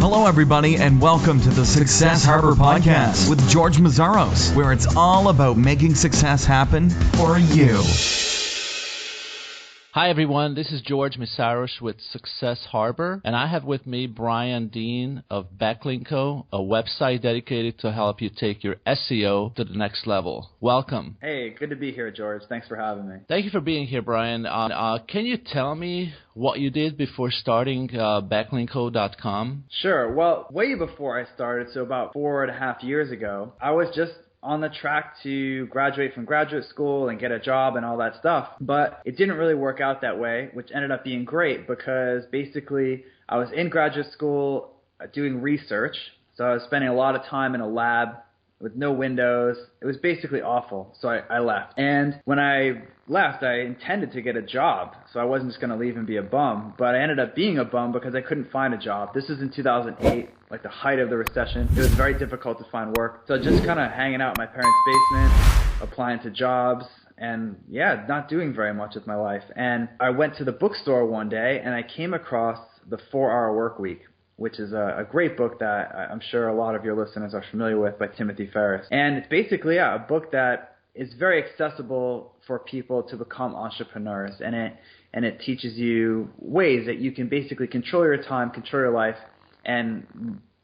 Hello, everybody, and welcome to the Success Harbor Podcast with George Mazzaros, where it's all about making success happen for you. Hi, everyone. This is George Mazzaros with Success Harbor, and I have with me Brian Dean of Backlinko, a website dedicated to help you take your SEO to the next level. Welcome. Hey, good to be here, George. Thanks for having me. Thank you for being here, Brian. Can you tell me what you did before starting Backlinko.com? Sure. Well, way before I started, so about 4.5 years ago, I was just on the track to graduate from graduate school and get a job and all that stuff. But it didn't really work out that way, which ended up being great because basically I was in graduate school doing research. So I was spending a lot of time in a lab with no windows. It was basically awful. So I left. And when I left, I intended to get a job. So I wasn't just going to leave and be a bum. But I ended up being a bum because I couldn't find a job. This was in 2008, like the height of the recession. It was very difficult to find work. So just kind of hanging out in my parents' basement, applying to jobs, and yeah, not doing very much with my life. And I went to the bookstore one day and I came across The 4-Hour Workweek, which is a great book that I'm sure a lot of your listeners are familiar with, by Timothy Ferriss. And it's basically a book that is very accessible for people to become entrepreneurs, and it teaches you ways that you can basically control your time, control your life, and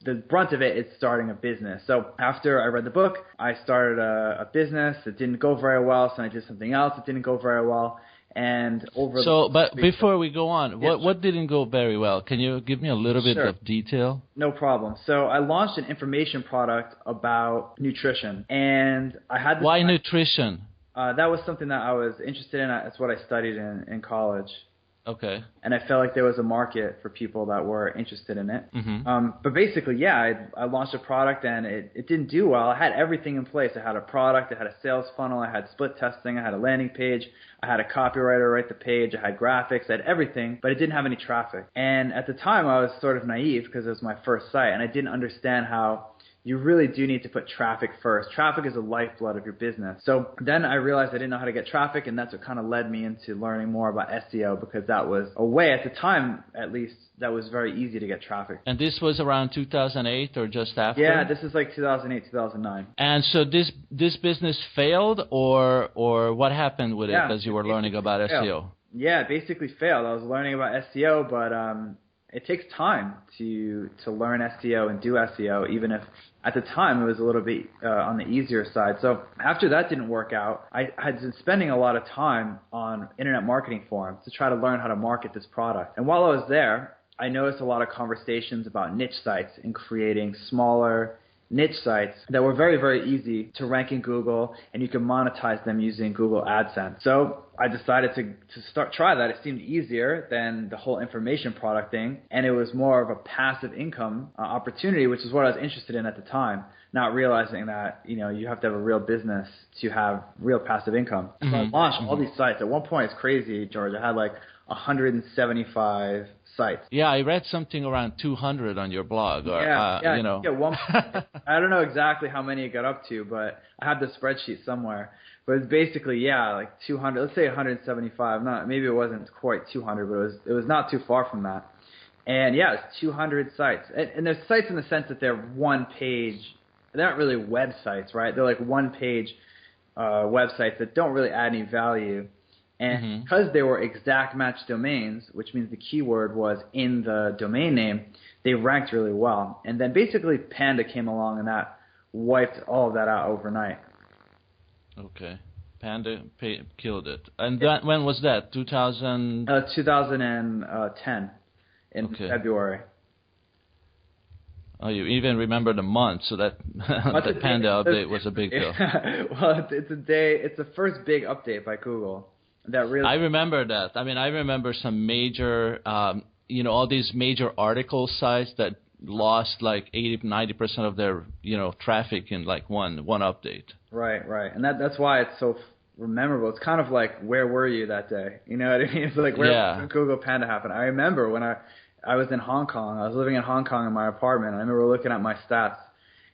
the brunt of it is starting a business. So after I read the book, I started a business. It didn't go very well, so I did something else that didn't go very well. And but before we go on, what didn't go very well? Can you give me a little bit of detail? No problem. So I launched an information product about nutrition, and I had this. Why nutrition? That was something that I was interested in. That's what I studied in college. Okay. And I felt like there was a market for people that were interested in it. Mm-hmm. But basically, yeah, I launched a product and it didn't do well. I had everything in place. I had a product, I had a sales funnel, I had split testing, I had a landing page, I had a copywriter write the page, I had graphics, I had everything, but it didn't have any traffic. And at the time, I was sort of naive because it was my first site, and I didn't understand how you really do need to put traffic first. Traffic is the lifeblood of your business. So then I realized I didn't know how to get traffic, and that's what kind of led me into learning more about SEO, because that was a way, at the time at least, that was very easy to get traffic. And this was around 2008 or just after? Yeah, this is like 2008, 2009. And so this business failed, or what happened with it as you were learning about SEO? Yeah, it basically failed. I was learning about SEO, but it takes time to learn SEO and do SEO, even if at the time it was a little bit on the easier side. So after that didn't work out, I had been spending a lot of time on internet marketing forums to try to learn how to market this product. And while I was there, I noticed a lot of conversations about niche sites and creating smaller niche sites that were very, very easy to rank in Google, and you can monetize them using Google AdSense. So I decided to try that. It seemed easier than the whole information product thing, and it was more of a passive income opportunity, which is what I was interested in at the time, not realizing that you have to have a real business to have real passive income. Mm-hmm. So I launched all these sites. At one point, it's crazy, George. I had like 175 sites. Yeah, I read something around 200 on your blog. Or, I don't know exactly how many it got up to, but I have the spreadsheet somewhere. But it's basically, like 200, let's say 175. Maybe it wasn't quite 200, but it was not too far from that. And yeah, it's 200 sites. And there's sites in the sense that they're one page. They're not really websites, right? They're like one page websites that don't really add any value. And because they were exact match domains, which means the keyword was in the domain name, they ranked really well. And then basically Panda came along and that wiped all of that out overnight. Okay. Panda killed it. And when was that? 2010 in February. Oh, you even remember the month, so that the Panda update was a big deal. Well, it's the first big update by Google. I remember that. I mean, I remember some major, all these major article sites that lost like 80-90% of their, traffic in like one update. Right. And that's why it's so memorable. It's kind of like, where were you that day? You know what I mean? It's like, where did Google Panda happen? I remember when I was in Hong Kong. I was living in Hong Kong in my apartment. I remember looking at my stats,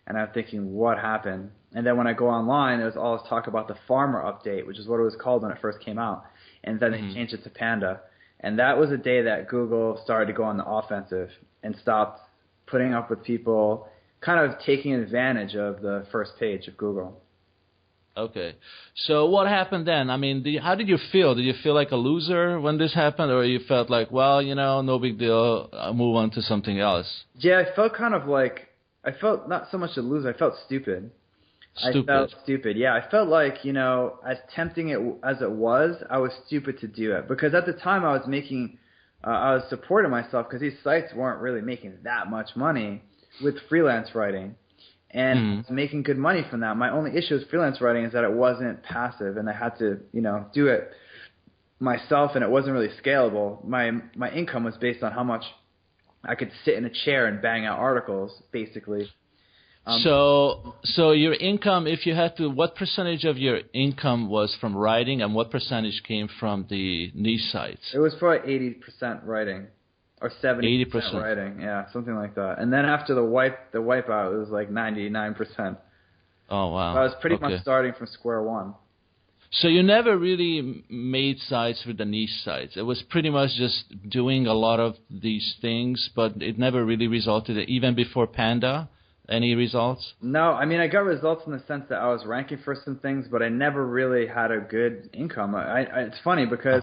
and I'm thinking, what happened? And then when I go online, there's all this talk about the farmer update, which is what it was called when it first came out. And then they changed it to Panda. And that was a day that Google started to go on the offensive and stopped putting up with people kind of taking advantage of the first page of Google. Okay. So what happened then? I mean, how did you feel? Did you feel like a loser when this happened, or you felt like, well, no big deal, I'll move on to something else? Yeah, I felt kind of like, I felt not so much a loser, I felt stupid. Stupid. I felt stupid. Yeah, I felt like, as tempting as it was, I was stupid to do it. Because at the time I was supporting myself because these sites weren't really making that much money with freelance writing. And I was making good money from that. My only issue with freelance writing is that it wasn't passive, and I had to, do it myself, and it wasn't really scalable. My income was based on how much I could sit in a chair and bang out articles, basically. So your income, if you had to, what percentage of your income was from writing, and what percentage came from the niche sites? It was probably 80% writing, or 70% 80%. writing, yeah, something like that. And then after the wipeout, it was like 99%. Oh wow! So I was pretty much starting from square one. So you never really made sites with the niche sites. It was pretty much just doing a lot of these things, but it never really resulted, even before Panda. Any results? No, I mean, I got results in the sense that I was ranking for some things, but I never really had a good income. It's funny because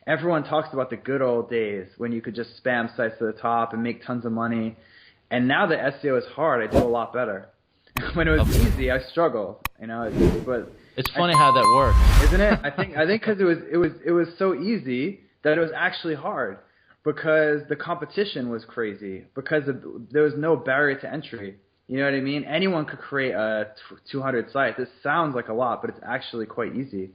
everyone talks about the good old days when you could just spam sites to the top and make tons of money. And now that SEO is hard, I do a lot better. When it was easy, I struggled, but it's funny how that works, isn't it? I think because it was so easy that it was actually hard because the competition was crazy, because there was no barrier to entry. You know what I mean? Anyone could create a 200 site. This sounds like a lot, but it's actually quite easy.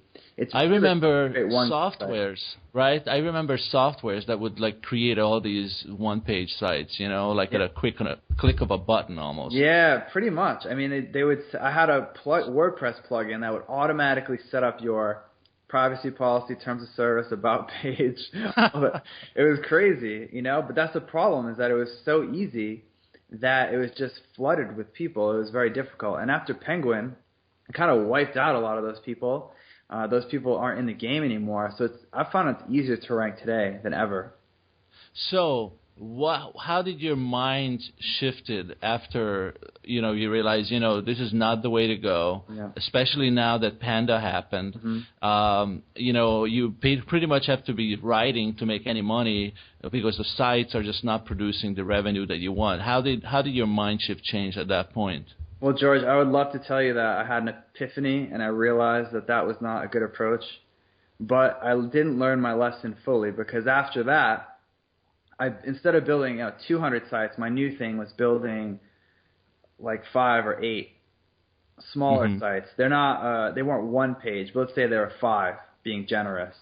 I remember softwares, right? I remember softwares that would create all these one-page sites, at a click of a button almost. Yeah, pretty much. I mean, they would. I had a WordPress plugin that would automatically set up your privacy policy, terms of service, about page. It was crazy, But that's the problem, is that it was so easy that it was just flooded with people. It was very difficult. And after Penguin, it kind of wiped out a lot of those people. Those people aren't in the game anymore. So I found it's easier to rank today than ever. So how did your mind shifted after, you realized, this is not the way to go, especially now that Panda happened. You pretty much have to be writing to make any money because the sites are just not producing the revenue that you want. How did your mind shift change at that point? Well, George, I would love to tell you that I had an epiphany and I realized that was not a good approach. But I didn't learn my lesson fully, because after that, instead of building 200 sites, my new thing was building like 5 or 8 smaller sites. They're not they weren't one page, but let's say there were 5, being generous.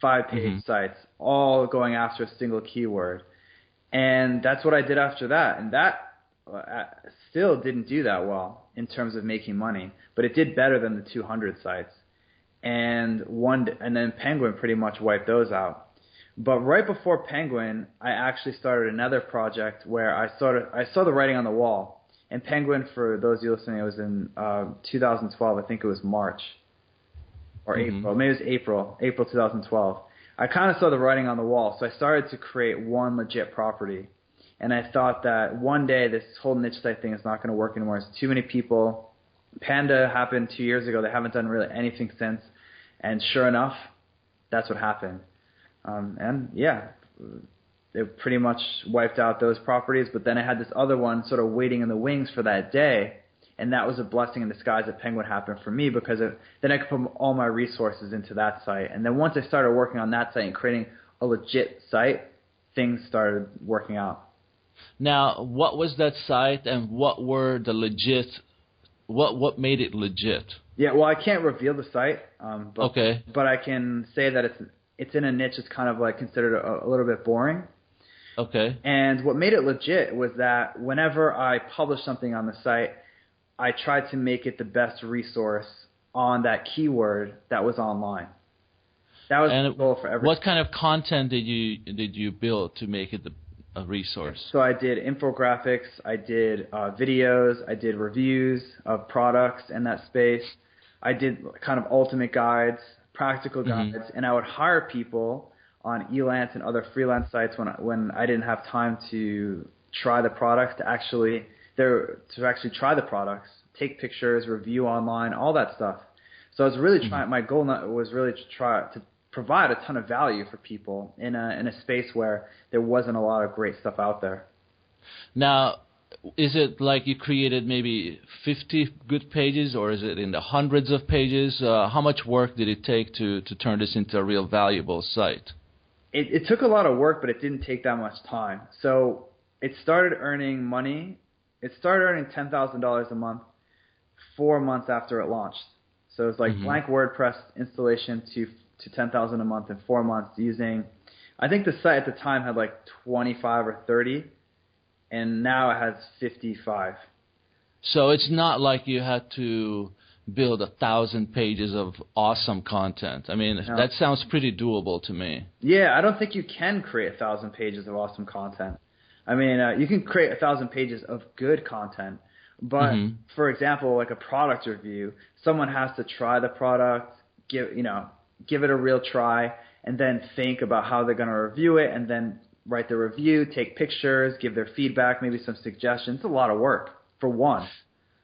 5-page sites, all going after a single keyword. And that's what I did after that. And that still didn't do that well in terms of making money, but it did better than the 200 sites. And then Penguin pretty much wiped those out. But right before Penguin, I actually started another project where I saw the writing on the wall. And Penguin, for those of you listening, it was in 2012. I think it was March or April. Maybe it was April 2012. I kind of saw the writing on the wall, so I started to create one legit property. And I thought that one day this whole niche site thing is not going to work anymore. It's too many people. Panda happened 2 years ago. They haven't done really anything since. And sure enough, that's what happened. They pretty much wiped out those properties, but then I had this other one sort of waiting in the wings for that day, and that was a blessing in disguise that Penguin happened for me, because then I could put all my resources into that site. And then once I started working on that site and creating a legit site, things started working out. Now, what was that site, and what were the legit? What made it legit? Yeah, well, I can't reveal the site, okay, but I can say that it's in a niche that's kind of like considered a little bit boring. Okay. And what made it legit was that whenever I published something on the site, I tried to make it the best resource on that keyword that was online. That was the goal for everything. What kind of content did you build to make it a resource? So I did infographics, I did videos, I did reviews of products in that space. I did kind of ultimate guides, practical guides, and I would hire people on Elance and other freelance sites when I didn't have time to try the products, to actually try the products, take pictures, review online, all that stuff. So I was really trying. My goal was really to try to provide a ton of value for people in a space where there wasn't a lot of great stuff out there. Now, is it like you created maybe 50 good pages, or is it in the hundreds of pages? How much work did it take to turn this into a real valuable site? It took a lot of work, but it didn't take that much time. So it started earning money. It started earning $10,000 a month 4 months after it launched. So it's like blank WordPress installation to $10,000 a month in 4 months using, I think the site at the time had like 25 or 30, and now it has 55. So it's not like you had to build 1,000 pages of awesome content. I mean, No. that sounds pretty doable to me. Yeah, I don't think you can create 1,000 pages of awesome content. I mean, you can create 1,000 pages of good content, but for example, like a product review, someone has to try the product, give it a real try, and then think about how they're going to review it, and then write the review, take pictures, give their feedback, maybe some suggestions. It's a lot of work for one.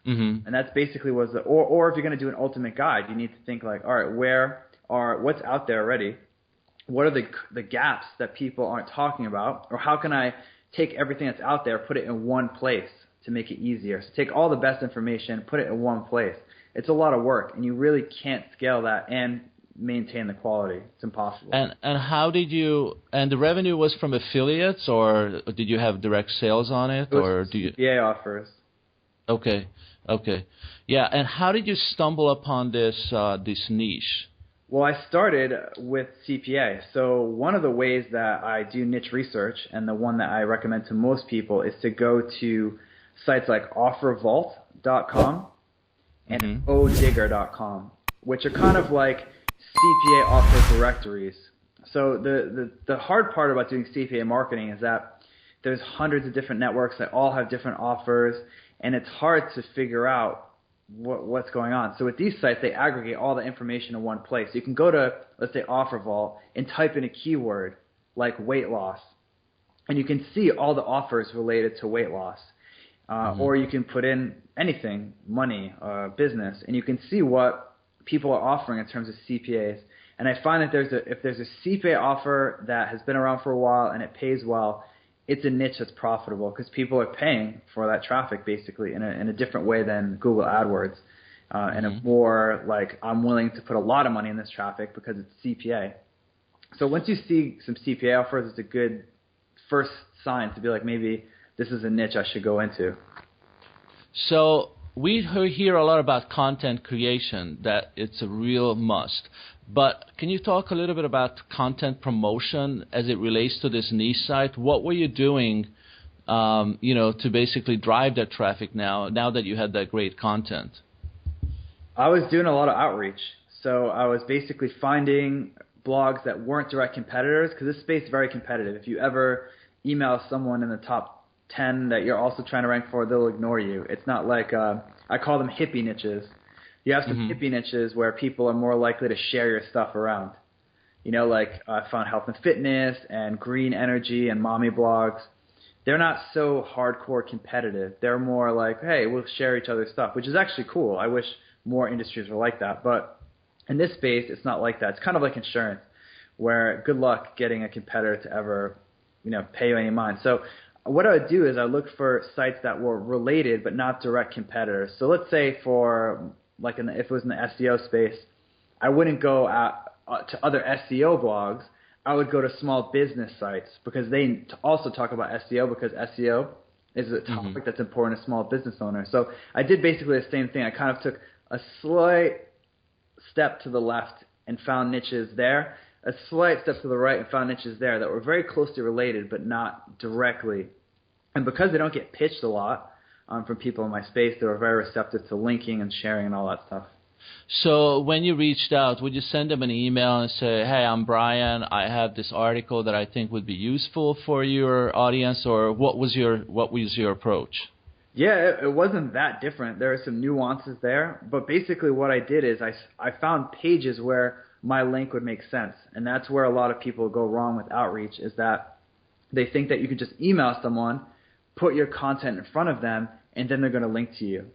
And that's basically or if you're going to do an ultimate guide, you need to think like, all right, what's out there already? What are the gaps that people aren't talking about? Or how can I take everything that's out there, put it in one place to make it easier? So take all the best information, put it in one place. It's a lot of work, and you really can't scale that and maintain the quality. It's impossible. And how did you? And the revenue was from affiliates, or did you have direct sales on it, or do you? CPA offers. Okay, yeah. And how did you stumble upon this niche? Well, I started with CPA. So one of the ways that I do niche research, and the one that I recommend to most people, is to go to sites like offervault.com and odigger.com, which are kind of like CPA offer directories. So the hard part about doing CPA marketing is that there's hundreds of different networks that all have different offers, and it's hard to figure out what's going on. So with these sites, they aggregate all the information in one place. You can go to, let's say, OfferVault and type in a keyword like weight loss, and you can see all the offers related to weight loss. Or you can put in anything, money, business, and you can see what people are offering in terms of CPAs. And I find that if there's a CPA offer that has been around for a while and it pays well, it's a niche that's profitable because people are paying for that traffic basically in a different way than Google AdWords, and a more like, I'm willing to put a lot of money in this traffic because it's CPA. So once you see some CPA offers, it's a good first sign to be like, maybe this is a niche I should go into. So we hear a lot about content creation, that it's a real must. But can you talk a little bit about content promotion as it relates to this niche site? What were you doing, to basically drive that traffic now that you had that great content? I was doing a lot of outreach. So I was basically finding blogs that weren't direct competitors, because this space is very competitive. If you ever email someone in the top 10 that you're also trying to rank for, they'll ignore you. It's not like, I call them hippie niches. You have some hippie niches where people are more likely to share your stuff around. Like I found health and fitness and green energy and mommy blogs. They're not so hardcore competitive. They're more like, hey, we'll share each other's stuff, which is actually cool. I wish more industries were like that. But in this space, it's not like that. It's kind of like insurance, where good luck getting a competitor to ever, pay you any mind. So what I would do is I look for sites that were related but not direct competitors. So let's say if it was in the SEO space, I wouldn't go to other SEO blogs. I would go to small business sites because they also talk about SEO, because SEO is a topic that's important to small business owners. So I did basically the same thing. I kind of took a slight step to the left and found niches there, a slight step to the right and found niches there that were very closely related but not directly. And because they don't get pitched a lot from people in my space, they were very receptive to linking and sharing and all that stuff. So when you reached out, would you send them an email and say, hey, I'm Brian, I have this article that I think would be useful for your audience, or what was your approach? Yeah, it wasn't that different. There are some nuances there, but basically what I did is I found pages where my link would make sense, and that's where a lot of people go wrong with outreach, is that they think that you can just email someone, put your content in front of them, and then they're going to link to you.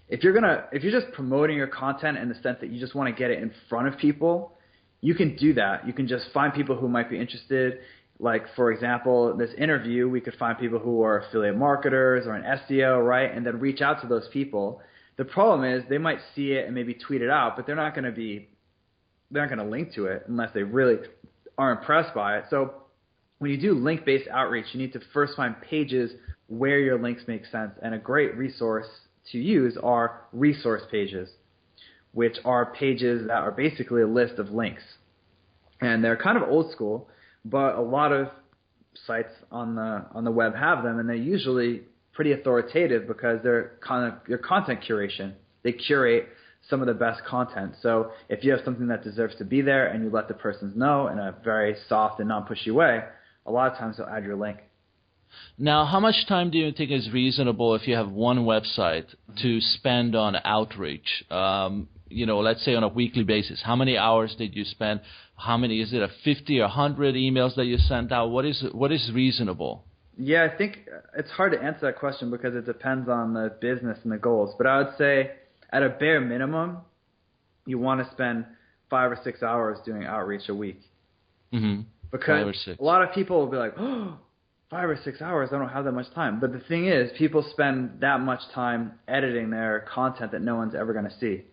If you're just promoting your content in the sense that you just want to get it in front of people, you can do that. You can just find people who might be interested. Like, for example, this interview, we could find people who are affiliate marketers or an SEO, right? And then reach out to those people. The problem is they might see it and maybe tweet it out, but they're not going to link to it unless they really are impressed by it. So when you do link-based outreach, you need to first find pages where your links make sense. And a great resource to use are resource pages, which are pages that are basically a list of links. And they're kind of old school, but a lot of sites on the web have them, and they're usually pretty authoritative because they're kind of your content curation. They curate some of the best content. So if you have something that deserves to be there and you let the persons know in a very soft and non-pushy way, a lot of times they'll add your link. Now, how much time do you think is reasonable if you have one website to spend on outreach? Let's say on a weekly basis. How many hours did you spend? How many? Is it 50 or 100 emails that you sent out? What is reasonable? Yeah, I think it's hard to answer that question because it depends on the business and the goals. But I would say at a bare minimum, you want to spend 5 or 6 hours doing outreach a week. Mm-hmm. Because a lot of people will be like, oh, 5 or 6 hours, I don't have that much time. But the thing is, people spend that much time editing their content that no one's ever going to see.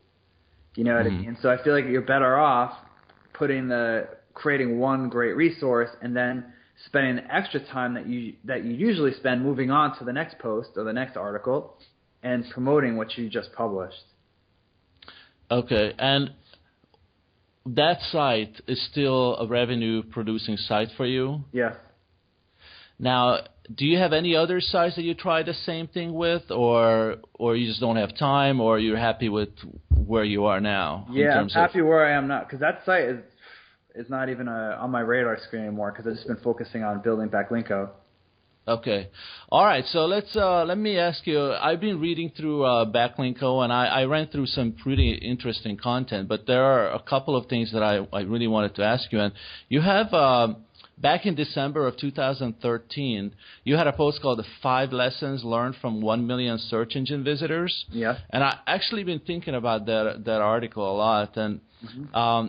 You know what I mean? So I feel like you're better off creating one great resource and then spending the extra time that you usually spend moving on to the next post or the next article and promoting what you just published. Okay, and that site is still a revenue-producing site for you? Yes. Now, do you have any other sites that you try the same thing with, or you just don't have time, or you're happy with where you are now? Yeah, I'm happy where I am now, because that site is not even on my radar screen anymore, because I've just been focusing on building Backlinko. Okay. All right, so let me ask you, I've been reading through Backlinko, and I ran through some pretty interesting content, but there are a couple of things that I really wanted to ask you. And you have, back in December of 2013, you had a post called the 5 Lessons Learned from 1 Million Search Engine Visitors. Yeah. And I actually been thinking about that article a lot. And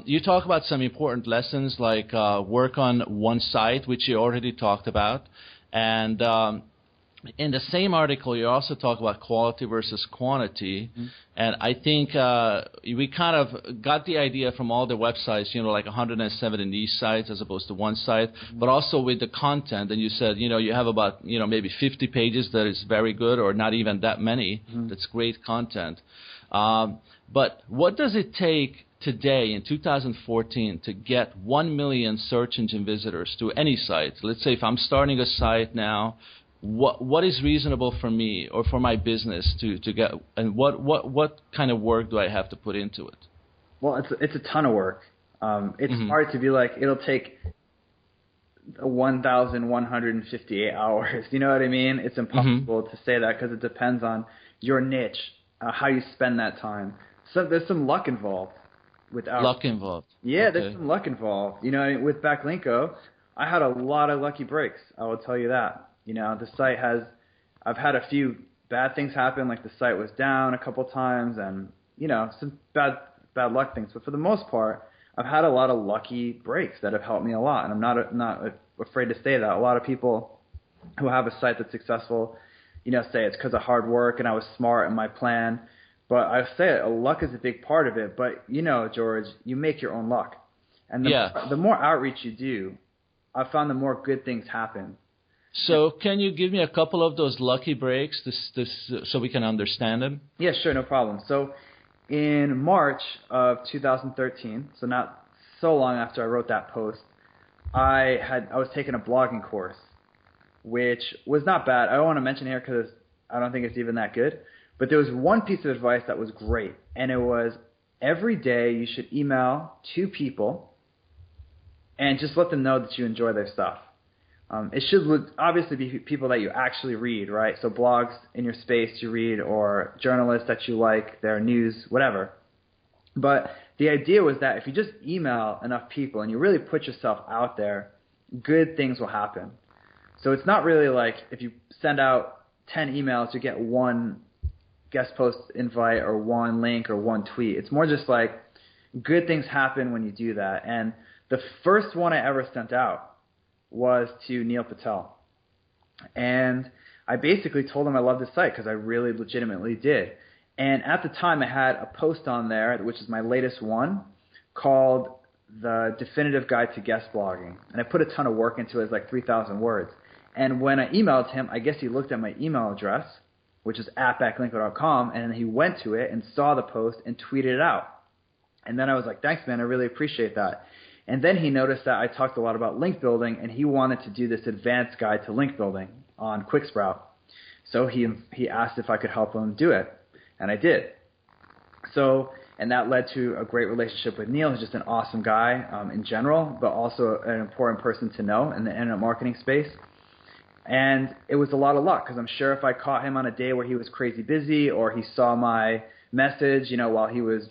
you talk about some important lessons like work on one site, which you already talked about. And in the same article, you also talk about quality versus quantity. And I think we kind of got the idea from all the websites, like 170 niche sites as opposed to one site, but also with the content. And you said, you have about, maybe 50 pages that is very good or not even that many. That's great content. But what does it take today in 2014 to get 1 million search engine visitors to any site? Let's say if I'm starting a site now, what is reasonable for me or for my business to get, and what kind of work do I have to put into it? Well, it's a ton of work. It's hard to be like, it'll take 1,158 hours. You know what I mean? It's impossible to say that because it depends on your niche, how you spend that time. So there's some luck involved. Luck involved. Yeah, okay. There's some luck involved. With Backlinko, I had a lot of lucky breaks. I will tell you that. The site I've had a few bad things happen, like the site was down a couple times and, some bad luck things. But for the most part, I've had a lot of lucky breaks that have helped me a lot. And I'm not afraid to say that. A lot of people who have a site that's successful, say it's because of hard work and I was smart in my plan. But I say luck is a big part of it. But, George, you make your own luck. And the more outreach you do, I've found the more good things happen. So can you give me a couple of those lucky breaks so we can understand them? Yeah, sure, no problem. So in March of 2013, so not so long after I wrote that post, I was taking a blogging course, which was not bad. I don't want to mention here because I don't think it's even that good. But there was one piece of advice that was great, and it was every day you should email 2 people and just let them know that you enjoy their stuff. It should obviously be people that you actually read, right? So blogs in your space you read, or journalists that you like, their news, whatever. But the idea was that if you just email enough people and you really put yourself out there, good things will happen. So it's not really like if you send out 10 emails, you get one guest post invite or one link or one tweet. It's more just like good things happen when you do that. And the first one I ever sent out was to Neil Patel. And I basically told him I loved his site because I really legitimately did. And at the time, I had a post on there, which is my latest one, called The Definitive Guide to Guest Blogging. And I put a ton of work into it. It's like 3,000 words. And when I emailed him, I guess he looked at my email address, which is @backlinko.com, and he went to it and saw the post and tweeted it out. And then I was like, thanks, man. I really appreciate that. And then he noticed that I talked a lot about link building, and he wanted to do this advanced guide to link building on QuickSprout. So he asked if I could help him do it. And I did. So, and that led to a great relationship with Neil. He's just an awesome guy in general, but also an important person to know in the internet marketing space. And it was a lot of luck because I'm sure if I caught him on a day where he was crazy busy or he saw my message, while he was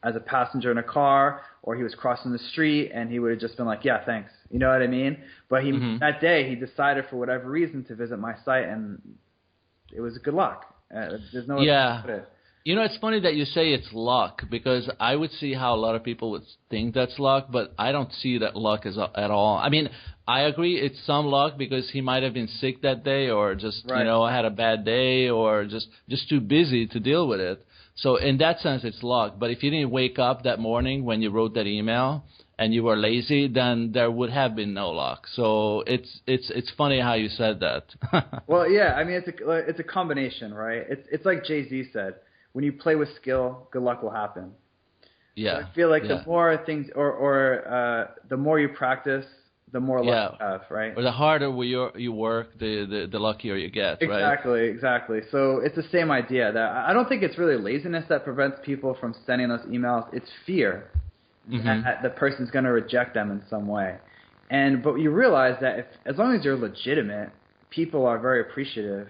as a passenger in a car or he was crossing the street, and he would have just been like, yeah, thanks. You know what I mean? But that day he decided for whatever reason to visit my site, and it was good luck. There's no way to put it. It's funny that you say it's luck, because I would see how a lot of people would think that's luck, but I don't see that luck at all. I mean, I agree it's some luck because he might have been sick that day, or just, had a bad day, or just too busy to deal with it. So in that sense, it's luck. But if you didn't wake up that morning when you wrote that email and you were lazy, then there would have been no luck. So it's funny how you said that. Well, yeah, I mean, it's a combination, right? It's like Jay-Z said, when you play with skill, good luck will happen. Yeah. So I feel like the more things, or the more you practice, the more luck you have, right? Or the harder you work, the luckier you get, right? Exactly. So it's the same idea. That I don't think it's really laziness that prevents people from sending those emails. It's fear that the person's going to reject them in some way. But you realize that as long as you're legitimate, people are very appreciative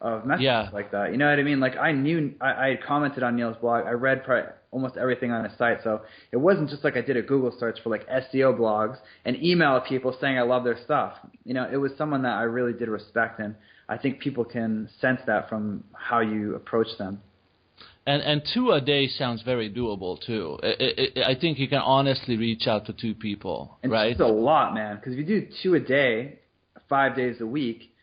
of messages like that. You know what I mean? Like I had commented on Neil's blog. I read almost everything on his site. So it wasn't just like I did a Google search for like SEO blogs and emailed people saying I love their stuff. It was someone that I really did respect, and I think people can sense that from how you approach them. And 2 a day sounds very doable too. I think you can honestly reach out to 2 people, right? It's a lot, man. Because if you do 2 a day, 5 days a week,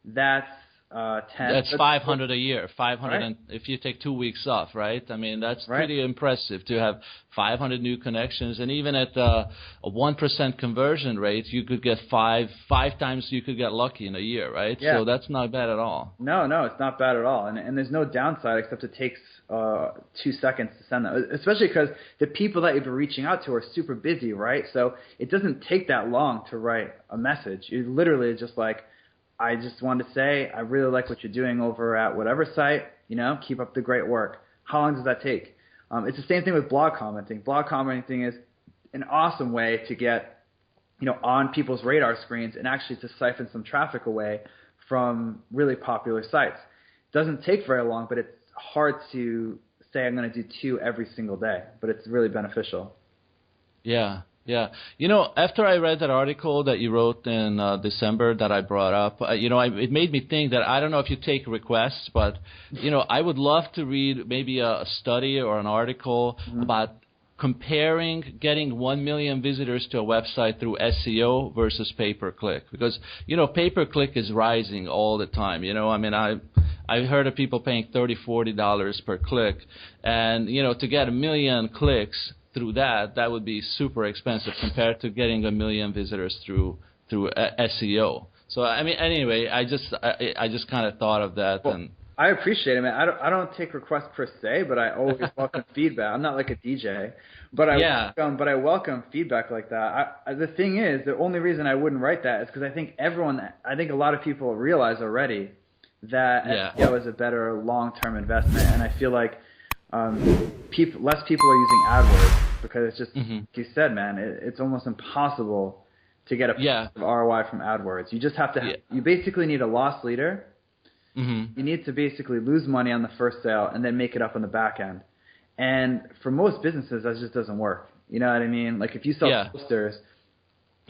that's 10. That's 500 a year. 500, right. And if you take 2 weeks off, right? I mean, that's pretty impressive to have 500 new connections, and even at a 1% conversion rate, you could get five times. You could get lucky in a year, right? Yeah. So that's not bad at all. No, it's not bad at all, and there's no downside except it takes 2 seconds to send them, especially because the people that you've been reaching out to are super busy, right? So it doesn't take that long to write a message. You literally just like, I just wanted to say, I really like what you're doing over at whatever site, keep up the great work. How long does that take? It's the same thing with blog commenting. Blog commenting is an awesome way to get, on people's radar screens and actually to siphon some traffic away from really popular sites. It doesn't take very long, but it's hard to say I'm going to do 2 every single day, but it's really beneficial. Yeah. After I read that article that you wrote in December that I brought up, it made me think that I don't know if you take requests, but, I would love to read maybe a study or an article about comparing getting 1 million visitors to a website through SEO versus pay-per-click. Because, pay-per-click is rising all the time. I mean, I heard of people paying $30, $40 per click. And, to get 1 million clicks through that would be super expensive compared to getting 1 million visitors through SEO. So I mean, anyway, I just kind of thought of that. Well, and I appreciate it, man. I don't take requests per se, but I always welcome feedback. I'm not like a DJ, but I welcome feedback like that. The thing is, the only reason I wouldn't write that is because I think a lot of people realize already that SEO is a better long-term investment, and I feel like less people are using AdWords because it's just, like you said, man, it's almost impossible to get a positive ROI from AdWords. You just have to, you basically need a loss leader. You need to basically lose money on the first sale and then make it up on the back end. And for most businesses, that just doesn't work. You know what I mean? Like if you sell posters,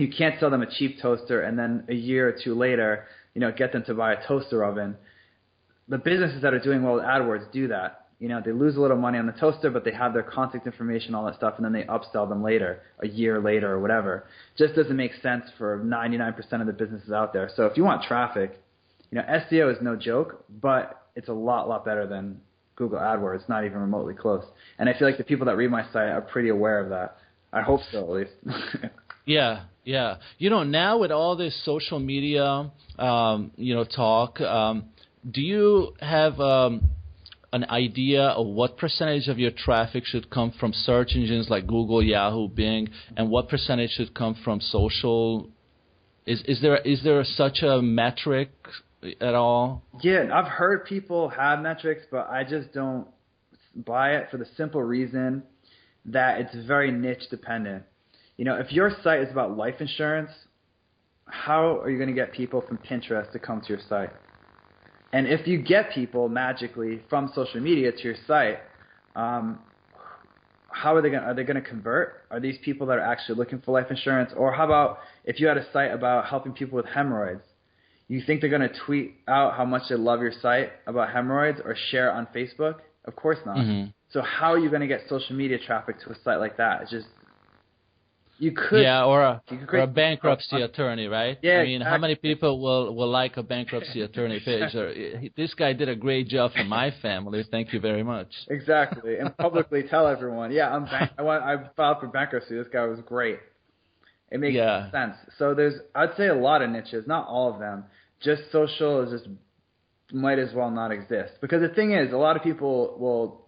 you can't sell them a cheap toaster and then a year or two later, get them to buy a toaster oven. The businesses that are doing well with AdWords do that. They lose a little money on the toaster, but they have their contact information, all that stuff, and then they upsell them later, a year later or whatever. Just doesn't make sense for 99% of the businesses out there. So if you want traffic, SEO is no joke, but it's a lot better than Google AdWords, not even remotely close. And I feel like the people that read my site are pretty aware of that. I hope so, at least. Yeah. Now with all this social media, talk, do you have an idea of what percentage of your traffic should come from search engines like Google, Yahoo, Bing, and what percentage should come from social? Is there such a metric at all? Yeah, I've heard people have metrics, but I just don't buy it for the simple reason that it's very niche dependent. If your site is about life insurance, how are you going to get people from Pinterest to come to your site? And if you get people magically from social media to your site, how are they going to convert? Are these people that are actually looking for life insurance? Or how about if you had a site about helping people with hemorrhoids? You think they're going to tweet out how much they love your site about hemorrhoids or share it on Facebook? Of course not. Mm-hmm. So how are you going to get social media traffic to a site like that? It's just you could. Yeah, or a bankruptcy attorney, right? Yeah, I mean, exactly. How many people will like a bankruptcy attorney page? Or, this guy did a great job for my family. Thank you very much. Exactly, and publicly tell everyone, yeah, I filed for bankruptcy. This guy was great. It makes sense. So I'd say a lot of niches, not all of them. Just social is just might as well not exist. Because the thing is, a lot of people will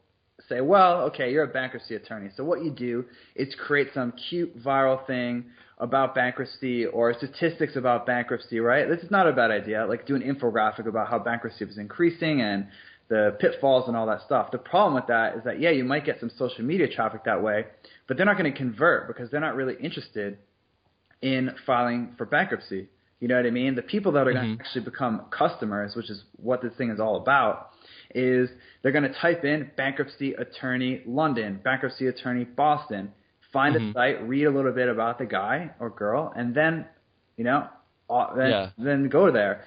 say, well, okay, you're a bankruptcy attorney. So what you do is create some cute viral thing about bankruptcy or statistics about bankruptcy, right? This is not a bad idea. Like do an infographic about how bankruptcy is increasing and the pitfalls and all that stuff. The problem with that is that, yeah, you might get some social media traffic that way, but they're not going to convert because they're not really interested in filing for bankruptcy. You know what I mean? The people that are going to actually become customers, which is what this thing is all about, is they're going to type in bankruptcy attorney London, bankruptcy attorney Boston, find a site, read a little bit about the guy or girl, and then, then go there.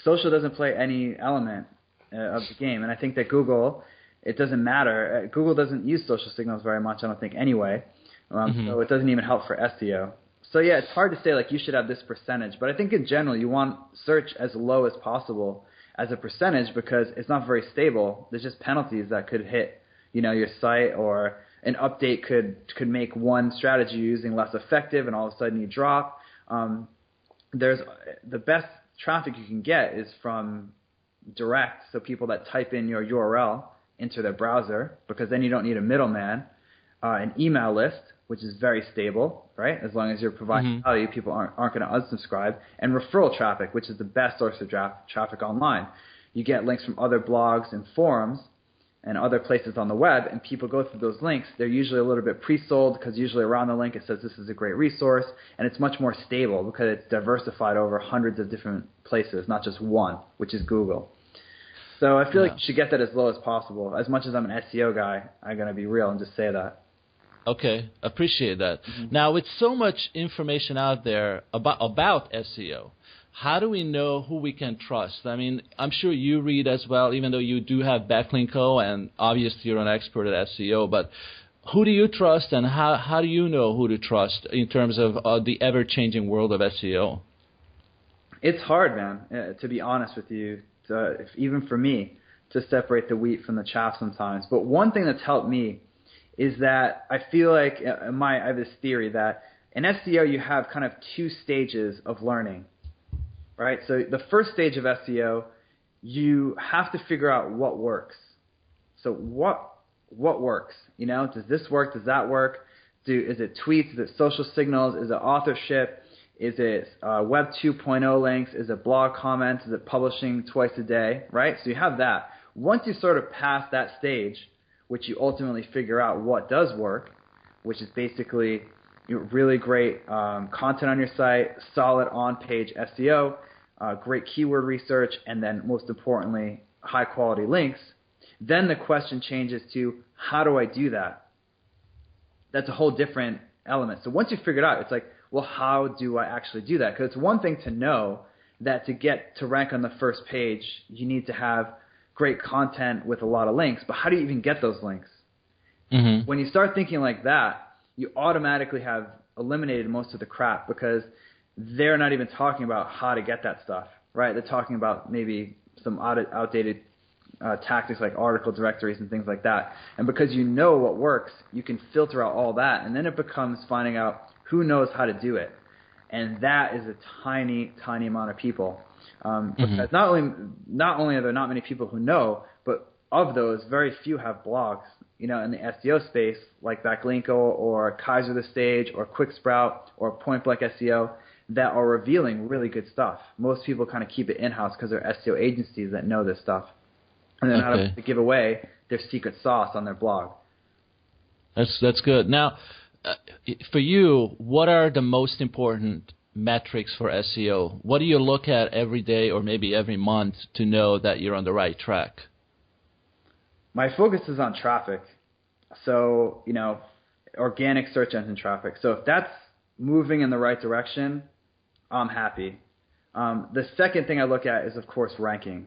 Social doesn't play any element of the game, and I think that Google, it doesn't matter. Google doesn't use social signals very much, I don't think, anyway, so it doesn't even help for SEO. So, yeah, it's hard to say, like, you should have this percentage. But I think in general you want search as low as possible as a percentage because it's not very stable. There's just penalties that could hit, your site, or an update could make one strategy you're using less effective and all of a sudden you drop. There's the best traffic you can get is from direct, so people that type in your URL into their browser because then you don't need a middleman, an email list, which is very stable, right? As long as you're providing value, people aren't going to unsubscribe. And referral traffic, which is the best source of traffic online. You get links from other blogs and forums and other places on the web, and people go through those links. They're usually a little bit pre-sold because usually around the link it says this is a great resource, and it's much more stable because it's diversified over hundreds of different places, not just one, which is Google. So I feel like you should get that as low as possible. As much as I'm an SEO guy, I'm going to be real and just say that. Okay, appreciate that. Now, with so much information out there about SEO, how do we know who we can trust? I mean, I'm sure you read as well, even though you do have Backlinko, and obviously you're an expert at SEO, but who do you trust, and how do you know who to trust in terms of the ever-changing world of SEO? It's hard, man, to be honest with you, even for me, to separate the wheat from the chaff sometimes. But one thing that's helped me is that I feel like I have this theory that in SEO you have kind of two stages of learning, right? So the first stage of SEO, you have to figure out what works. So what works? Does this work? Does that work? Is it tweets? Is it social signals? Is it authorship? Is it Web 2.0 links? Is it blog comments? Is it publishing twice a day, right? So you have that. Once you sort of pass that stage, which you ultimately figure out what does work, which is basically really great content on your site, solid on-page SEO, great keyword research, and then most importantly, high-quality links, then the question changes to how do I do that? That's a whole different element. So once you figure it out, it's like, well, how do I actually do that? Because it's one thing to know that to get to rank on the first page, you need to have great content with a lot of links, but how do you even get those links? Mm-hmm. When you start thinking like that, you automatically have eliminated most of the crap because they're not even talking about how to get that stuff, right? They're talking about maybe some outdated tactics like article directories and things like that. And because you know what works, you can filter out all that, and then it becomes finding out who knows how to do it. And that is a tiny, tiny amount of people. Because not only are there not many people who know, but of those, very few have blogs. In the SEO space, like Backlinko or Kaiser the Stage or QuickSprout or Point Blank SEO, that are revealing really good stuff. Most people kind of keep it in-house because they're SEO agencies that know this stuff. And they're not able to give away their secret sauce on their blog. That's good. Now, for you, what are the most important metrics for SEO? What do you look at every day or maybe every month to know that you're on the right track? My focus is on traffic. So, organic search engine traffic. So if that's moving in the right direction, I'm happy. The second thing I look at is, of course, rankings.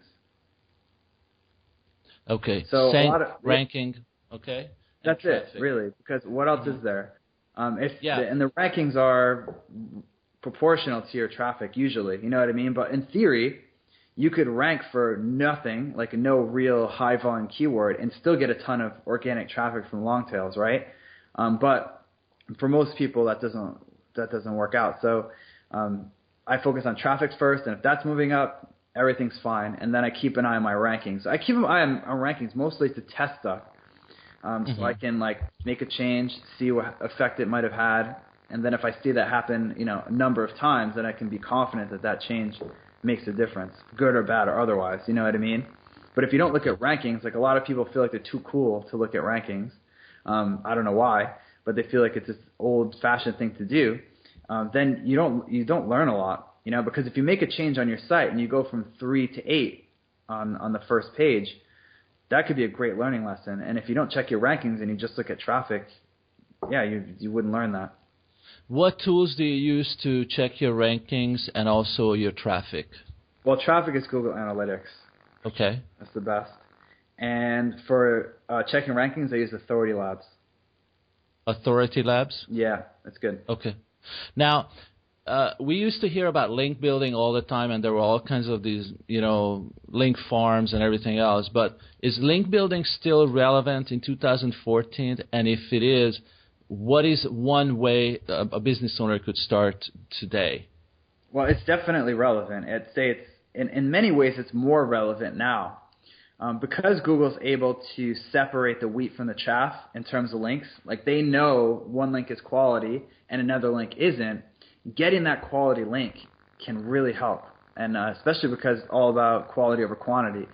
Okay. So Same a lot of ranking. Okay. That's it, really, because what else is there? And the rankings are proportional to your traffic usually, you know what I mean? But in theory, you could rank for nothing, like no real high volume keyword, and still get a ton of organic traffic from long tails, right? But for most people, that doesn't work out. So I focus on traffic first, and if that's moving up, everything's fine. And then I keep an eye on my rankings. I keep an eye on rankings mostly to test stuff. So I can make a change, see what effect it might have had, and then if I see that happen, a number of times, then I can be confident that change makes a difference, good or bad or otherwise. You know what I mean? But if you don't look at rankings, like a lot of people feel like they're too cool to look at rankings. I don't know why, but they feel like it's this old-fashioned thing to do. Then you don't learn a lot, because if you make a change on your site and you go from 3 to 8 on the first page, that could be a great learning lesson. And if you don't check your rankings and you just look at traffic, you wouldn't learn that. What tools do you use to check your rankings and also your traffic? Well, traffic is Google Analytics. Okay. That's the best. And for checking rankings, I use Authority Labs. Authority Labs? Yeah, that's good. Okay. Now, we used to hear about link building all the time, and there were all kinds of these, link farms and everything else. But is link building still relevant in 2014? And if it is, what is one way a business owner could start today? Well, it's definitely relevant. I'd say it's in many ways it's more relevant now. Because Google's able to separate the wheat from the chaff in terms of links, like they know one link is quality and another link isn't, getting that quality link can really help. And especially because it's all about quality over quantity.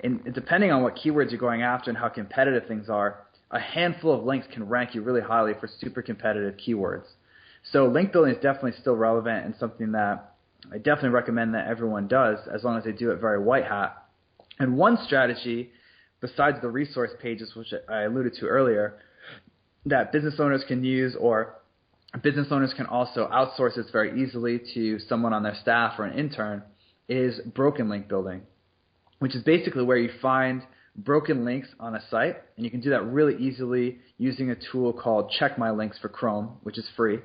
And depending on what keywords you're going after and how competitive things are, a handful of links can rank you really highly for super competitive keywords. So link building is definitely still relevant and something that I definitely recommend that everyone does as long as they do it very white hat. And one strategy, besides the resource pages, which I alluded to earlier, that business owners can use, or business owners can also outsource this very easily to someone on their staff or an intern, is broken link building, which is basically where you find broken links on a site, and you can do that really easily using a tool called Check My Links for Chrome, which is free.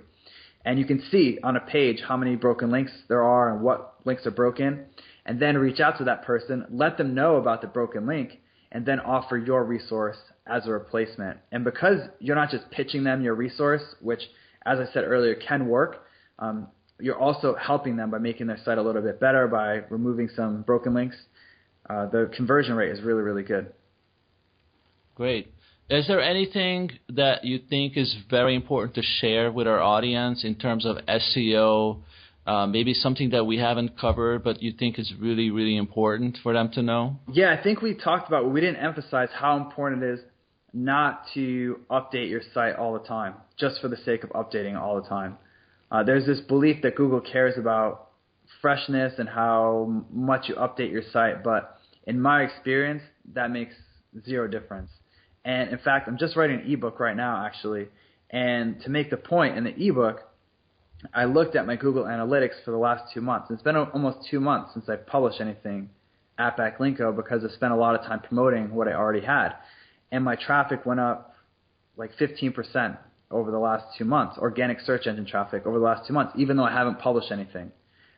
And you can see on a page how many broken links there are and what links are broken, and then reach out to that person, let them know about the broken link, and then offer your resource as a replacement. And because you're not just pitching them your resource, which, as I said earlier, can work, you're also helping them by making their site a little bit better by removing some broken links. The conversion rate is really, really good. Great. Is there anything that you think is very important to share with our audience in terms of SEO, maybe something that we haven't covered but you think is really, really important for them to know? Yeah, I think we talked about, we didn't emphasize how important it is not to update your site all the time, just for the sake of updating all the time. There's this belief that Google cares about freshness and how much you update your site, but in my experience, that makes zero difference. And in fact, I'm just writing an ebook right now, actually, and to make the point in the ebook, I looked at my Google Analytics for the last 2 months. It's been almost 2 months since I've published anything at Backlinko because I spent a lot of time promoting what I already had. And my traffic went up like 15% over the last 2 months, organic search engine traffic over the last 2 months, even though I haven't published anything.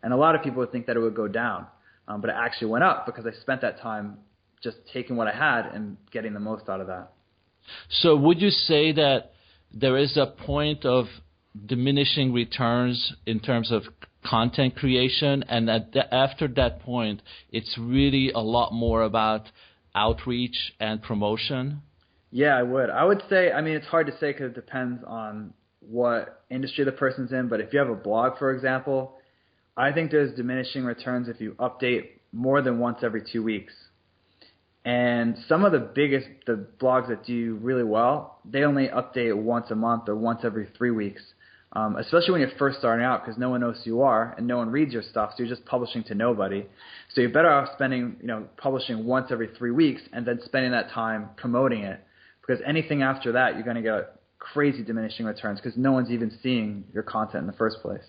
And a lot of people would think that it would go down, but it actually went up because I spent that time just taking what I had and getting the most out of that. So would you say that there is a point of diminishing returns in terms of content creation, and that after that point, it's really a lot more about outreach and promotion? Yeah, I would. I would say, I mean, it's hard to say because it depends on what industry the person's in, but if you have a blog, for example, I think there's diminishing returns if you update more than once every 2 weeks. And some of the blogs that do really well, they only update once a month or once every 3 weeks, especially when you're first starting out because no one knows who you are and no one reads your stuff, so you're just publishing to nobody. So you're better off publishing once every 3 weeks and then spending that time promoting it, because anything after that, you're going to get crazy diminishing returns because no one's even seeing your content in the first place.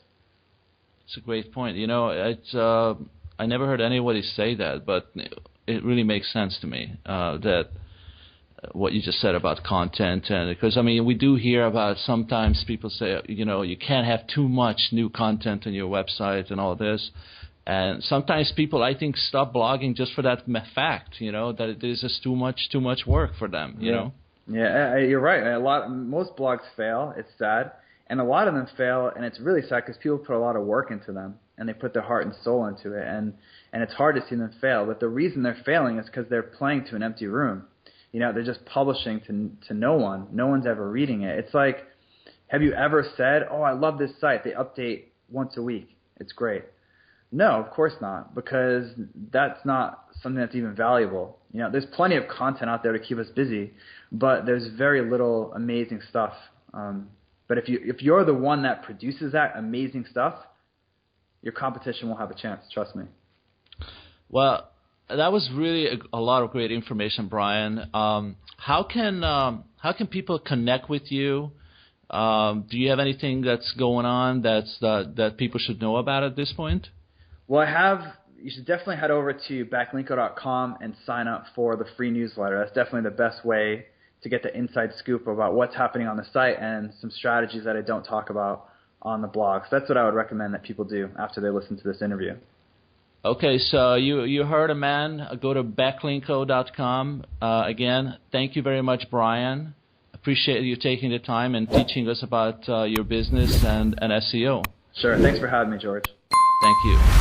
It's a great point. I never heard anybody say that, but it really makes sense to me that what you just said about content. And because, I mean, we do hear about sometimes people say, you can't have too much new content on your website and all this. And sometimes people, I think, stop blogging just for that fact, that it is just too much work for them, you know? Yeah, you're right. Most blogs fail. It's sad. And a lot of them fail, and it's really sad because people put a lot of work into them, and they put their heart and soul into it, and it's hard to see them fail. But the reason they're failing is because they're playing to an empty room. They're just publishing to no one. No one's ever reading it. It's like, have you ever said, oh, I love this site. They update once a week. It's great. No, of course not, because that's not something that's even valuable. There's plenty of content out there to keep us busy, but there's very little amazing stuff. But if you're the one that produces that amazing stuff, your competition won't have a chance. Trust me. Well, that was really a lot of great information, Brian. How can people connect with you? Do you have anything that's going on that people should know about at this point? Well, you should definitely head over to backlinko.com and sign up for the free newsletter. That's definitely the best way to get the inside scoop about what's happening on the site and some strategies that I don't talk about on the blog. So that's what I would recommend that people do after they listen to this interview. Okay, so you heard a man. Go to backlinko.com. Again, thank you very much, Brian. Appreciate you taking the time and teaching us about your business and SEO. Sure. Thanks for having me, George. Thank you.